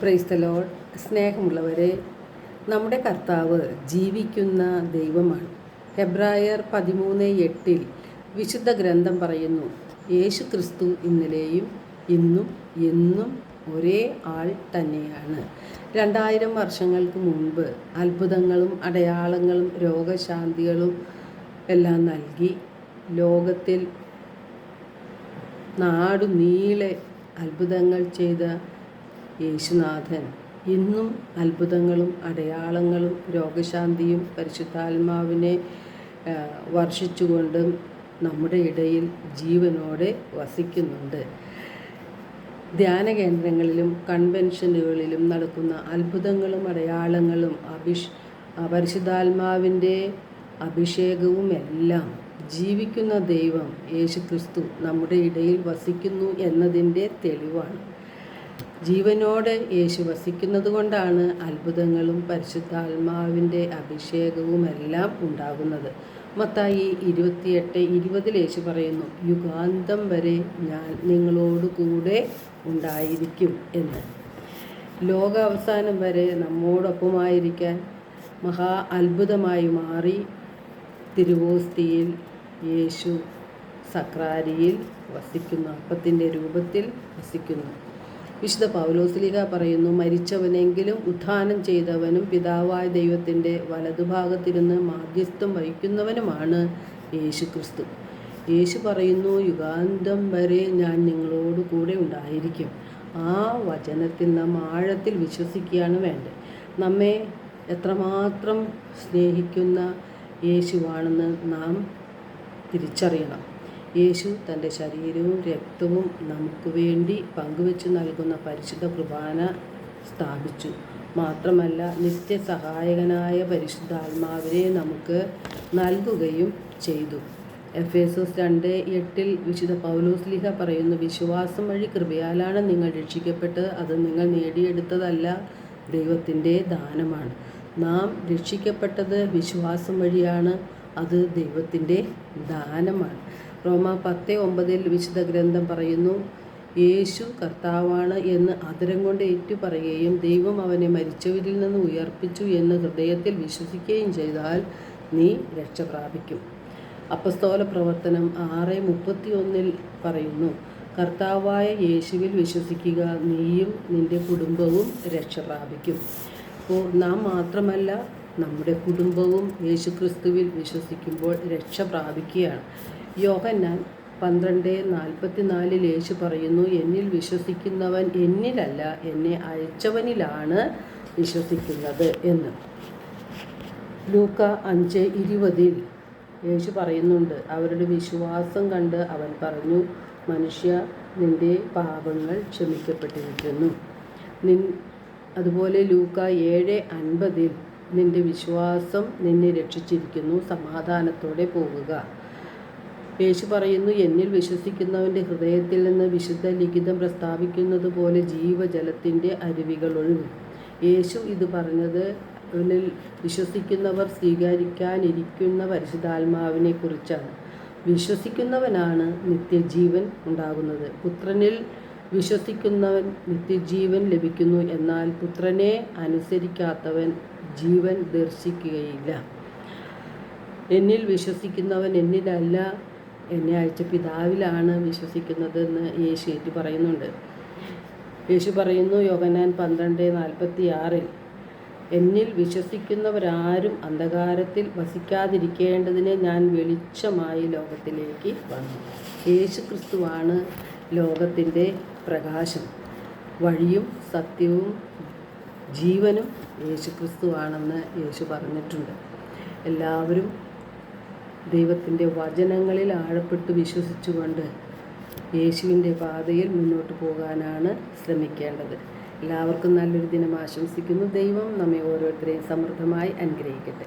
Praise the Lord. സ്നേഹമുള്ളവരെ, നമ്മുടെ കർത്താവ് ജീവിക്കുന്ന ദൈവമാണ്. ഹെബ്രായർ 13:8 വിശുദ്ധ ഗ്രന്ഥം പറയുന്നു, യേശു ക്രിസ്തു ഇന്നലെയും ഇന്നും എന്നും ഒരേ ആൾ തന്നെയാണ്. 2000 വർഷങ്ങൾക്ക് മുൻപ് അത്ഭുതങ്ങളും അടയാളങ്ങളും രോഗശാന്തികളും എല്ലാം നൽകി ലോകത്തിൽ നാടുനീളെ അത്ഭുതങ്ങൾ ചെയ്ത യേശുനാഥൻ ഇന്നും അത്ഭുതങ്ങളും അടയാളങ്ങളും രോഗശാന്തിയും പരിശുദ്ധാത്മാവിനെ വർഷിച്ചുകൊണ്ടും നമ്മുടെ ഇടയിൽ ജീവനോടെ വസിക്കുന്നുണ്ട്. ധ്യാന കേന്ദ്രങ്ങളിലും കൺവെൻഷനുകളിലും നടക്കുന്ന അത്ഭുതങ്ങളും അടയാളങ്ങളും പരിശുദ്ധാത്മാവിൻ്റെ അഭിഷേകവും എല്ലാം ജീവിക്കുന്ന ദൈവം യേശുക്രിസ്തു നമ്മുടെ ഇടയിൽ വസിക്കുന്നു എന്നതിൻ്റെ തെളിവാണ്. ജീവനോടെ യേശു വസിക്കുന്നത് കൊണ്ടാണ് അത്ഭുതങ്ങളും പരിശുദ്ധാത്മാവിൻ്റെ അഭിഷേകവും എല്ലാം ഉണ്ടാകുന്നത്. മത്തായി 28:20 യേശു പറയുന്നു, യുഗാന്തം വരെ ഞാൻ നിങ്ങളോട് കൂടെ ഉണ്ടായിരിക്കും എന്ന്. ലോകാവസാനം വരെ നമ്മോടൊപ്പമായിരിക്കാൻ മഹാ അത്ഭുതമായി മാറി തിരുവോസ്തിയിൽ യേശു സക്രാരിയിൽ വസിക്കുന്നു, അപ്പത്തിൻ്റെ രൂപത്തിൽ വസിക്കുന്നു. വിശുദ്ധ പൗലോസ്ലീഹ പറയുന്നു, മരിച്ചവനെങ്കിലും ഉത്ഥാനം ചെയ്തവനും പിതാവായ ദൈവത്തിൻ്റെ വലതുഭാഗത്തിരുന്ന് മാധ്യസ്ഥം വഹിക്കുന്നവനുമാണ് യേശു ക്രിസ്തു. യേശു പറയുന്നു, യുഗാന്തം വരെ ഞാൻ നിങ്ങളോട് കൂടെ ഉണ്ടായിരിക്കും. ആ വചനത്തിൽ നാം ആഴത്തിൽ വിശ്വസിക്കുകയാണ് വേണ്ടത്. നമ്മെ എത്രമാത്രം സ്നേഹിക്കുന്ന യേശുവാണെന്ന് നാം തിരിച്ചറിയണം. യേശു തൻ്റെ ശരീരവും രക്തവും നമുക്ക് വേണ്ടി പങ്കുവെച്ച് നൽകുന്ന പരിശുദ്ധ കുർബാന സ്ഥാപിച്ചു. മാത്രമല്ല, നിത്യസഹായകനായ പരിശുദ്ധാത്മാവിനെ നമുക്ക് നൽകുകയും ചെയ്തു. എഫേസോസ് 2:8 വിശുദ്ധ പൗലോസ്ലീഹ പറയുന്നു, വിശ്വാസം വഴി കൃപയാലാണ് നിങ്ങൾ രക്ഷിക്കപ്പെട്ടത്, അത് നിങ്ങൾ നേടിയെടുത്തതല്ല, ദൈവത്തിൻ്റെ ദാനമാണ്. നാം രക്ഷിക്കപ്പെട്ടത് വിശ്വാസം വഴിയാണ്, അത് ദൈവത്തിൻ്റെ ദാനമാണ്. റോമ 10:9 വിശുദ്ധ ഗ്രന്ഥം പറയുന്നു, യേശു കർത്താവാണ് എന്ന് അധരം കൊണ്ട് ഏറ്റുപറയുകയും ദൈവം അവനെ മരിച്ചവരിൽ നിന്ന് ഉയർപ്പിച്ചു എന്ന് ഹൃദയത്തിൽ വിശ്വസിക്കുകയും ചെയ്താൽ നീ രക്ഷ പ്രാപിക്കും. അപ്പസ്തോല പ്രവർത്തനം 6:31 പറയുന്നു, കർത്താവായ യേശുവിൽ വിശ്വസിക്കുക, നീയും നിൻ്റെ കുടുംബവും രക്ഷ പ്രാപിക്കും. അപ്പോൾ നാം മാത്രമല്ല, നമ്മുടെ കുടുംബവും യേശുക്രിസ്തുവിൽ വിശ്വസിക്കുമ്പോൾ രക്ഷ പ്രാപിക്കുകയാണ്. യോഹന്നാൻ 12:44 യേശു പറയുന്നു, എന്നിൽ വിശ്വസിക്കുന്നവൻ എന്നിലല്ല, എന്നെ അയച്ചവനിലാണ് വിശ്വസിക്കുന്നത് എന്ന്. ലൂക്ക 5:20 യേശു പറയുന്നുണ്ട്, അവരുടെ വിശ്വാസം കണ്ട് അവൻ പറഞ്ഞു, മനുഷ്യ, നിൻ്റെ പാപങ്ങൾ ക്ഷമിക്കപ്പെട്ടിരിക്കുന്നു. അതുപോലെ ലൂക്ക 7:50 നിൻ്റെ വിശ്വാസം നിന്നെ രക്ഷിച്ചിരിക്കുന്നു, സമാധാനത്തോടെ പോകുക. യേശു പറയുന്നു, എന്നിൽ വിശ്വസിക്കുന്നവൻ്റെ ഹൃദയത്തിൽ നിന്ന് വിശുദ്ധ ലിഖിതം പ്രസ്താവിക്കുന്നത് പോലെ ജീവജലത്തിൻ്റെ അരുവികൾ ഒഴുകും. യേശു ഇത് പറഞ്ഞത് അവനിൽ വിശ്വസിക്കുന്നവർ സ്വീകരിക്കാനിരിക്കുന്ന പരിശുദ്ധാത്മാവിനെ കുറിച്ചാണ്. വിശ്വസിക്കുന്നവനാണ് നിത്യജീവൻ ഉണ്ടാകുന്നത്. പുത്രനിൽ വിശ്വസിക്കുന്നവൻ നിത്യജീവൻ ലഭിക്കുന്നു, എന്നാൽ പുത്രനെ അനുസരിക്കാത്തവൻ ജീവൻ ദർശിക്കുകയില്ല. എന്നിൽ വിശ്വസിക്കുന്നവൻ എന്നിലല്ല, എന്നെ അയച്ച പിതാവിലാണ് വിശ്വസിക്കുന്നതെന്ന് യേശു ഏറ്റു പറയുന്നുണ്ട്. യേശു പറയുന്നു, യോഹന്നാൻ 12:46 എന്നിൽ വിശ്വസിക്കുന്നവരാരും അന്ധകാരത്തിൽ വസിക്കാതിരിക്കേണ്ടതിന് ഞാൻ വെളിച്ചമായി ലോകത്തിലേക്ക് വന്നു. യേശു ക്രിസ്തുവാണ് ലോകത്തിൻ്റെ പ്രകാശം. വഴിയും സത്യവും ജീവനും യേശു ക്രിസ്തുവാണെന്ന് യേശു പറഞ്ഞിട്ടുണ്ട്. എല്ലാവരും ദൈവത്തിൻ്റെ വചനങ്ങളിൽ ആഴപ്പെട്ട് വിശ്വസിച്ചുകൊണ്ട് യേശുവിൻ്റെ പാതയിൽ മുന്നോട്ട് പോകാനാണ് ശ്രമിക്കേണ്ടത്. എല്ലാവർക്കും നല്ലൊരു ദിനം ആശംസിക്കുന്നു. ദൈവം നമ്മെ ഓരോരുത്തരെയും സമൃദ്ധമായി അനുഗ്രഹിക്കട്ടെ.